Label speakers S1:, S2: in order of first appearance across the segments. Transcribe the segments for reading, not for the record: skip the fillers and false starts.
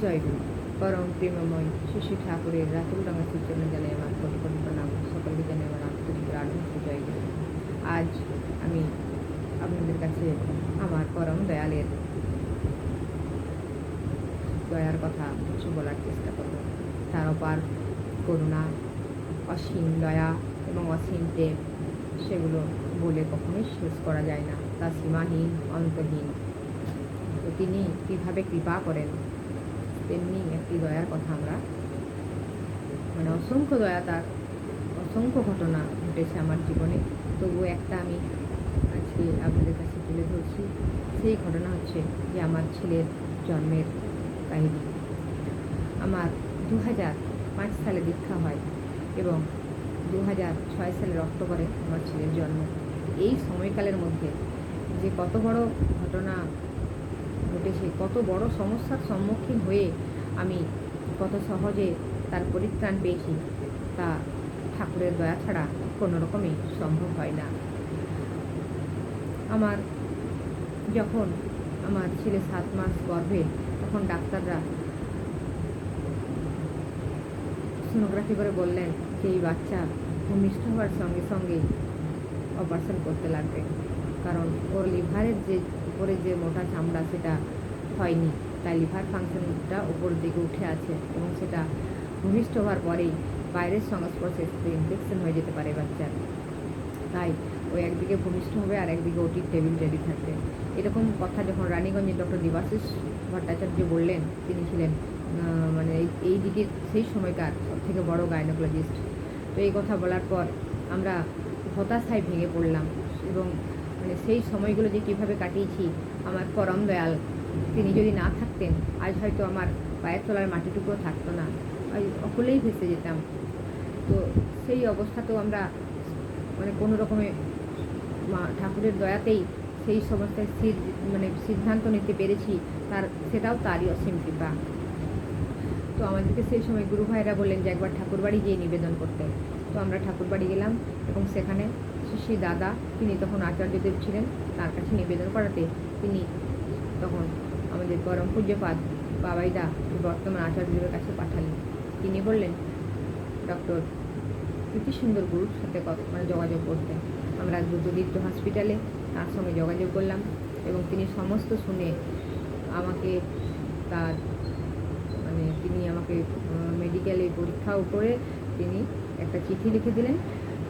S1: জয়গুরু। পরম প্রেমময় শ্রী ঠাকুরের রাতুল রাঙা শ্রীচরণে জানাই আমার কোটি কোটি প্রণাম। সকলকে জানাই আমার আন্তরিক প্রাণবন্ত জয়গুরু। আজ আমি আপনাদের কাছে আমার পরম দয়ালের দয়ার কথা কিছু বলার চেষ্টা করব। তার অপার করুণা, অসীম দয়া এবং অসীম প্রেম, সেগুলো বলে কখনোই শেষ করা যায় না। তা সীমাহীন, অন্তহীন। তো তিনি কীভাবে কৃপা করেন, তেমনি একটি দয়ার কথা আমরা অসংখ্য দয়া, তার অসংখ্য ঘটনা ঘটেছে আমার জীবনে, তবুও একটা আমি আজকে আপনাদের কাছে তুলে ধরছি। সেই ঘটনা হচ্ছে যে আমার ছেলের জন্মের কাহিনী। আমার 2005 সালে দীক্ষা হয় এবং 2006 সালের অক্টোবরে আমার ছেলের জন্ম। এই সময়কালের মধ্যে যে কত বড় ঘটনা ঘটেছে, কত বড় সমস্যার সম্মুখীন হয়ে আমি কত সহজে তার পরিত্রাণ পেয়েছি, তা ঠাকুরের দয়া ছাড়া কোনো রকমই সম্ভব হয় না। যখন আমার ছেলে 7 মাস গর্ভে, তখন ডাক্তাররা সোনোগ্রাফি করে বললেন যে এই বাচ্চা ভূমিষ্ঠ হওয়ার সঙ্গে সঙ্গে অপারেশন করতে লাগবে, কারণ ওর লিভারের যে উপরে যে মোটা চামড়া সেটা হয়নি, তাই লিভার ফাংশনটা উপরের দিকে উঠে আছে এবং সেটা ভূমিষ্ঠ হওয়ার পরেই বাইরের সংস্পর্শে ইনফেকশন হয়ে যেতে পারে বাচ্চার। তাই ওই একদিকে ভূমিষ্ঠ হবে আর একদিকে ওটির টেবিল রেডি থাকবে। এরকম কথা যখন রানীগঞ্জের ডক্টর দেবাশিস ভট্টাচার্য বললেন, তিনি ছিলেন এই দিকে সেই সময়কার সবথেকে বড় গাইনোকোলজিস্ট। তো এই কথা বলার পর আমরা হতাশায় ভেঙে পড়লাম এবং সেই সময়গুলো যে কীভাবে কাটিয়েছি, আমার পরম দয়াল তিনি যদি না থাকতেন আজ হয়তো আমার পায়ের তলার মাটিটুকুও থাকতো না, অকলেই ভেসে যেতাম। তো সেই অবস্থাতেও আমরা কোনো রকমে ঠাকুরের দয়াতেই সেই সমস্ত সিদ্ধান্ত নিতে পেরেছি, সেটাও তারই অসীম কৃপা। তো আমাদেরকে সেই সময় গুরু ভাইরা বললেন যে একবার ঠাকুরবাড়ি গিয়ে নিবেদন করতে। তো আমরা ঠাকুরবাড়ি গেলাম এবং সেখানে শ্রী দাদা, তিনি তখন আচার্যদেব ছিলেন, তার কাছে নিবেদন করাতে তিনি তখন আমাদের পরম পূজ্যপাদ বাবাইদা বর্তমান আচার্যদেবের কাছে পাঠালেন। তিনি বললেন ডক্টর প্রীতি সুন্দর গুরুর সাথে যোগাযোগ করতে। আমরা দ্রুতদীপ্ত হসপিটালে তার সঙ্গে যোগাযোগ করলাম এবং তিনি সমস্ত শুনে আমাকে তিনি আমাকে মেডিকেলে পরীক্ষাও করে তিনি একটা চিঠি লিখে দিলেন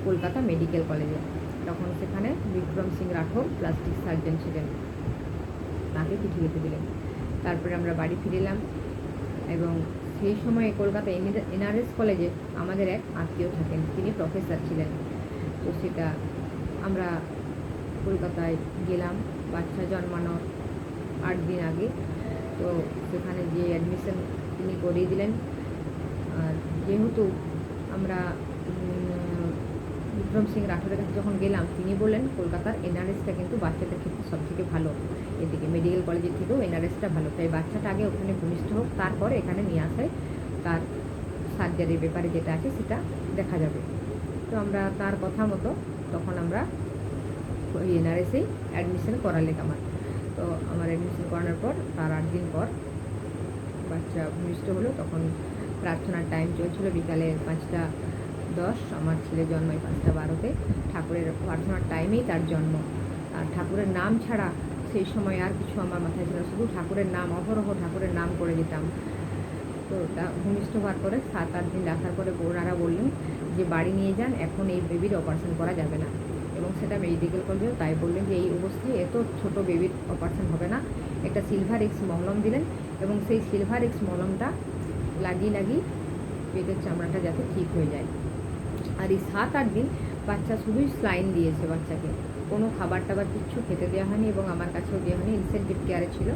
S1: কলকাতা মেডিকেল কলেজে। তখন সেখানে বিক্রম সিং রাঠোর প্লাস্টিক সার্জন ছিলেন, তাকে চিঠি লিখে দিলেন। তারপরে আমরা বাড়ি ফিরে এলাম এবং সেই সময়ে কলকাতা NRS কলেজে আমাদের এক আত্মীয় থাকেন, তিনি প্রফেসর ছিলেন। তো সেটা আমরা কলকাতায় গেলাম বাচ্চা জন্মানোর 8 দিন আগে। তো সেখানে যে অ্যাডমিশন তিনি করিয়ে দিলেন। আর যেহেতু আমরা বিক্রম সিং রাঠোরের কাছে যখন গেলাম, তিনি বললেন কলকাতার NRSটা কিন্তু বাচ্চাদের ক্ষেত্রে সবথেকে ভালো, এদিকে মেডিকেল কলেজের থেকেও NRSটা ভালো, তাই বাচ্চাটা আগে ওখানে ভূমিষ্ঠ হোক, তারপর এখানে নিয়ে আসায় তার সার্জারির ব্যাপারে যেটা আছে সেটা দেখা যাবে। তো আমরা তার কথা মতো তখন আমরা ওই NRSেই অ্যাডমিশন করালেন আমার। তো আমার অ্যাডমিশন করানোর পর তার 8 দিন পর বাচ্চা ভূমিষ্ঠ হলো। তখন প্রার্থনার টাইম চলছিল বিকালে 5:10, আমার ছেলের জন্ম 5:12। ঠাকুরের প্রার্থনার টাইমেই তার জন্ম। আর ঠাকুরের নাম ছাড়া সেই সময় আর কিছু আমার মাথায় ছিল, শুধু ঠাকুরের নাম, অহরহ ঠাকুরের নাম করে যেতাম। তো ভূমিষ্ঠ হওয়ার পরে 7-8 দিন রাখার পরে ওনারা বললেন যে বাড়ি নিয়ে যান, এখন এই বেবির অপারেশন করা যাবে না। এবং সেটা মেডিকেল কলেজেও তাই বললেন যে এই অবস্থায় এত ছোট বেবির অপারেশন হবে না। একটা সিলভার এক্স মলম দিলেন এবং সেই সিলভার এক্স মলমটা লাগিয়ে পেটের চামড়াটা যাতে ঠিক হয়ে যায়। আর এই 7-8 দিন বাচ্চা শুধুই স্লাইন দিয়েছে, বাচ্চাকে কোনো খাবার টাবার কিচ্ছু খেতে দেওয়া হয়নি এবং আমার কাছেও দেওয়া হয়নি, ইনসেন্টিভ কেয়ারে ছিল।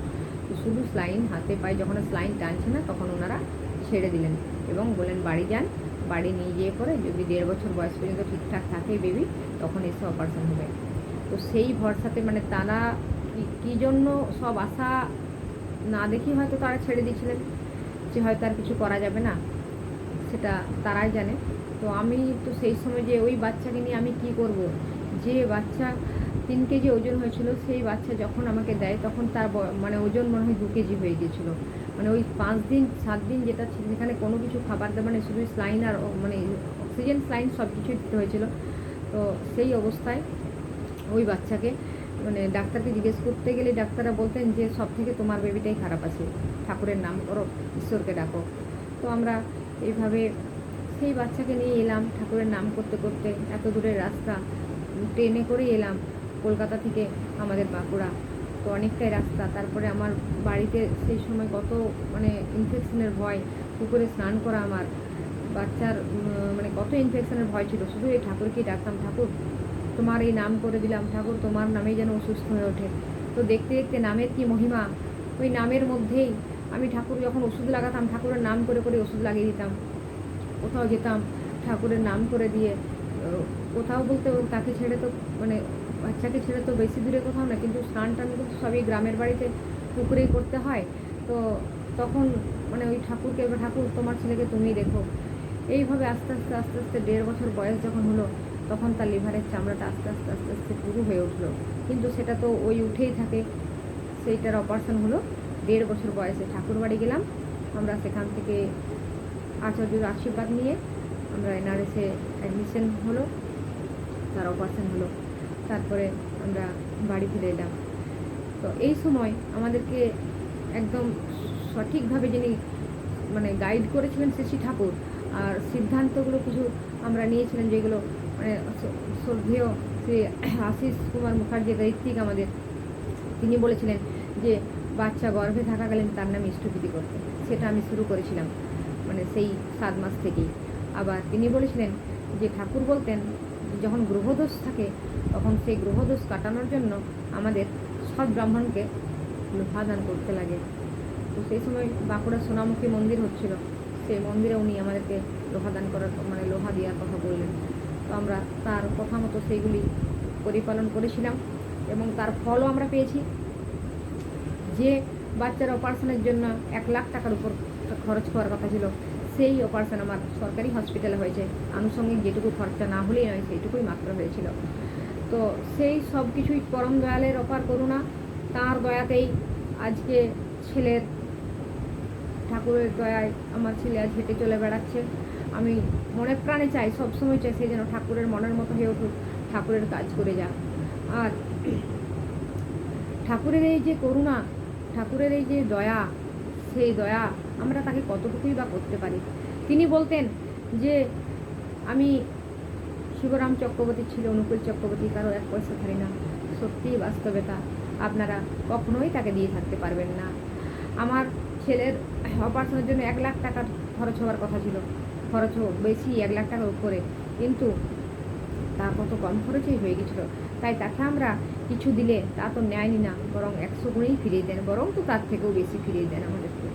S1: তো শুধু স্লাইন হাতে পায়ে, যখন স্লাইন টানছে না তখন ওনারা ছেড়ে দিলেন এবং বললেন বাড়ি যান, বাড়ি নিয়ে গিয়ে পরে যদি 1.5 বছর বয়স পর্যন্ত ঠিকঠাক থাকে বেবি, তখন এসে অপারেশন হবে। তো সেই ভরসাতে তারা কী জন্য সব আশা না দেখি হয়তো তারা ছেড়ে দিয়েছিলেন যে হয়তো আর কিছু করা যাবে না, সেটা তারাই জানে। তো আমি তো সেই সময় যে ওই বাচ্চাকে নিয়ে আমি কি করব, যে বাচ্চা 3 কেজি ওজন হয়েছিল, সেই বাচ্চা যখন আমাকে দেয় তখন তার ওজন মনে হয় 2 কেজি হয়ে গিয়েছিল। মানে ওই 5 দিন 7 দিন যেটা ছিল, যেখানে কোনো কিছু খাবার দাবার নেই, শুধু স্লাইন আর মানে অক্সিজেন স্লাইন সব কিছুই দিতে হয়েছিল। তো সেই অবস্থায় ওই বাচ্চাকে মানে ডাক্তারকে জিজ্ঞেস করতে গেলে ডাক্তাররা বলতেন যে সব থেকে তোমার বেবিটাই খারাপ আছে, ঠাকুরের নাম করো, ঈশ্বরকে ডাকো। তো আমরা এইভাবে সেই বাচ্চাকে নিয়ে এলাম, ঠাকুরের নাম করতে করতে এত দূরের রাস্তা ট্রেনে করে এলাম কলকাতা থেকে আমাদের বাঁকুড়া। তো অনেকটাই রাস্তা। তারপরে আমার বাড়িতে সেই সময় কত মানে ইনফেকশনের ভয়, পুকুরে স্নান করা আমার বাচ্চার মানে কত ইনফেকশনের ভয় ছিল। শুধু এই ঠাকুরকেই ডাকতাম, ঠাকুর তোমার এই নাম করে দিলাম, ঠাকুর তোমার নামেই যেন অসুস্থ হয়ে ওঠে। তো দেখতে দেখতে নামের কি মহিমা, ওই নামের মধ্যেই আমি ঠাকুর যখন ওষুধ লাগাতাম ঠাকুরের নাম করে করে ওষুধ লাগিয়ে দিতাম। কোথাও যেতাম ঠাকুরের নাম করে দিয়ে, কোথাও বলতে তাকে ছেড়ে তো মানে বাচ্চাকে ছেড়ে তো বেশি দূরে কোথাও না, কিন্তু স্নান টান কিন্তু সবই গ্রামের বাড়িতে পুকুরেই করতে হয়। তো তখন মানে ওই ঠাকুরকে, ঠাকুর তোমার ছেলেকে তুমিই দেখো। এইভাবে আস্তে আস্তে আস্তে আস্তে 1.5 বছর বয়স যখন হলো, তখন তার লিভারের চামড়াটা আস্তে আস্তে আস্তে আস্তে পুরু হয়ে উঠলো। কিন্তু সেটা তো ওই উঠেই থাকে। সেইটার অপারেশন হলো 1.5 বছর বয়সে। ঠাকুর বাড়ি গেলাম আমরা, সেখান থেকে আচার্যর আশীর্বাদ নিয়ে আমরা এনআরএসে অ্যাডমিশন হলো, তার অপারেশন হলো। তারপরে আমরা বাড়ি ফিরে এলাম। তো এই সময় আমাদেরকে একদম সঠিকভাবে যিনি মানে গাইড করেছিলেন শ্রী ঠাকুর, আর সিদ্ধান্তগুলো কিছু আমরা নিয়েছিলেন, যেগুলো মানে শ্রদ্ধেয় শ্রী আশিস কুমার মুখার্জি ঋত্বিক আমাদের, তিনি বলেছিলেন যে বাচ্চা গর্ভে থাকাকালীন তার নামে ইষ্টবিধি করতে। সেটা আমি শুরু করেছিলাম মানে সেই 7 মাস থেকেই। আবার তিনি বলেছিলেন যে ঠাকুর বলতেন যখন গ্রহদোষ থাকে তখন সেই গ্রহদোষ কাটানোর জন্য আমাদের সৎ ব্রাহ্মণকে লোহা দান করতে লাগে। তো সেই সময় বাঁকুড়া সোনামুখী মন্দির হচ্ছিল, সেই মন্দিরে উনি আমাদেরকে লোহা দান করার মানে লোহা দেওয়ার কথা বললেন। তো আমরা তার কথা মতো সেইগুলি পরিপালন করেছিলাম এবং তার ফলও আমরা পেয়েছি। যে বাচ্চার অপারেশনের জন্য 1 লাখ টাকার উপর খরচ হওয়ার কথা ছিল, সেই অপারেশন আমার সরকারি হসপিটালে হয়েছে। আনুষঙ্গিক যেটুকু খরচা না হলেই নয়, সেইটুকুই মাত্র হয়েছিল। তো সেই সব কিছুই পরম দয়ালের অপার করুণা, তাঁর দয়াতেই আজকে ছেলের, ঠাকুরের দয়ায় আমার ছেলে আজ হেঁটে চলে বেড়াচ্ছে। আমি মনে প্রাণে চাই, সবসময় চাই সে যেন ঠাকুরের মনের মতো হয়ে উঠুক, ঠাকুরের কাজ করে যাক। আর ঠাকুরের এই যে করুণা, ঠাকুরের এই যে দয়া, সেই দয়া আমরা তাকে কতটুকুই বা করতে পারি। তিনি বলতেন যে আমি শিবরাম চক্রবর্তী ছিল, অনুকূল চক্রবর্তী কারো 1 পয়সা ছাড়ি না। সত্যিই বাস্তবতা, আপনারা কখনোই তাকে দিয়ে থাকতে পারবেন না। আমার ছেলের অপারেশনের জন্য 1 লাখ টাকার খরচ হওয়ার কথা ছিল, খরচ বেশি 1 লাখ টাকার উপরে, কিন্তু তা কত কম খরচেই হয়ে গেছিলো। তাই তাকে আমরা কিছু দিলে তা তো নেয়নি না, বরং 100 গুণেই ফিরিয়ে দেন, বরং তো তার থেকেও বেশি ফিরিয়ে দেন আমাদেরকে।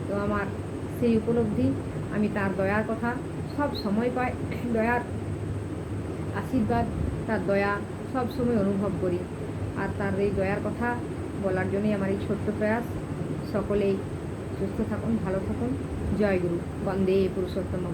S1: তো আমার সেই উপলব্ধি, আমি তার দয়ার কথা সব সময় পাই, দয়ার আশীর্বাদ, তার দয়া সব সময় অনুভব করি। আর তার এই দয়ার কথা বলার জন্যই আমার এই ছোট্ট প্রয়াস। সকলেই সুস্থ থাকুন, ভালো থাকুন। জয় গুরু, বন্দে পুরুষোত্তম।